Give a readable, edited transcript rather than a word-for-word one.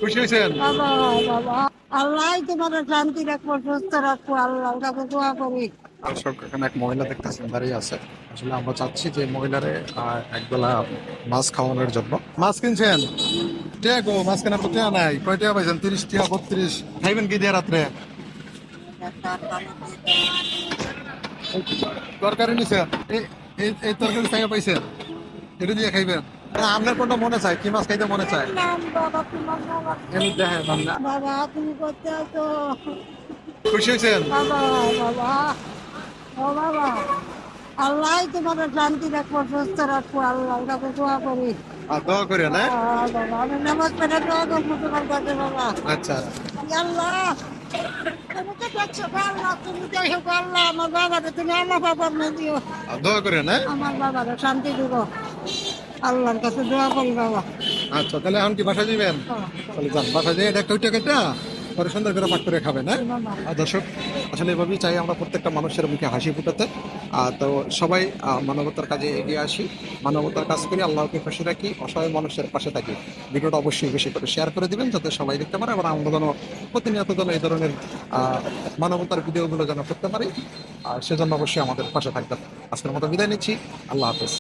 খুশি হয়েছেন? বাবা, বাবা, আল্লাহ তোমার শান্তি রাখবো, সুস্থ রাখবো, আল্লাহর কাছে দোয়া করি। দর্শক এখানে এক মহিলা দেখতেছেন দাঁড়িয়ে আছে। আসলে আমরা চাচ্ছি যে মহিলারে একবেলা মাছ খাওয়ানোর জন্য। মাছ কিনছেন? টিয়া গো, মাছ কেনার তো টিয়া নাই। কয় টিয়া পাইছেন? 30 টিয়া, 32। খাইবেন কি দিয়ে রাত্রে? তরকারি নিছেন? এই তরকারি থেকে পাইছেন? এটা দিয়ে খাইবেন? না, আপনার কোনটা মনে চায়? কি মাছ খাইতে মনে চায়? নাম বাবা, তোমার বাবা, এমনি দেখেন না। বাবা, তুমি করতে আছো? খুশি হয়েছেন? বাবা, বাবা, ও বাবা, আল্লাহ তোমার শান্তি রাখবো, সুস্থ রাখবো, আল্লাহর কাছে দোয়া করি। আর দোয়া করেন, হ্যাঁ? বাবা, আমি নামাজ পড়ে দোয়া করবো তোমার কাছে বাবা। আচ্ছা। আল্লাহ, তুমি তো দেখছো গো আল্লাহ, তুমি দেখো গো আল্লাহ, আমার বাবাকে তুমি আল্লাহ বাবার না দিও, আর দোয়া করেন, হ্যাঁ? আমার বাবাকে শান্তি দিব, আল্লাহর কাছে দোয়া করি বাবা। আচ্ছা, তাহলে এখন কি বাসায় যাবেন? তাহলে যান, বাসায় যেয়ে এটা কইটা কেটা পরে সুন্দর করে পাক করে খাবেন, হ্যাঁ? আর দর্শক, আসলে এভাবেই চাই আমরা প্রত্যেকটা মানুষের মুখে হাসি ফুটাতে। তো সবাই মানবতার কাজে এগিয়ে আসি, মানবতার কাজ করি, আল্লাহকে খুশি রাখি, অসহায় মানুষের পাশে থাকি। ভিডিওটা অবশ্যই বেশি করে শেয়ার করে দিবেন যাতে সবাই দেখতে পারে, এবং আমরা যেন প্রতিনিয়ত যেন এই ধরনের মানবতার ভিডিওগুলো যেন করতে পারি। আর সেজন্য অবশ্যই আমাদের পাশে থাকবেন। আজকের মতো বিদায় নিচ্ছি। আল্লাহ হাফেজ।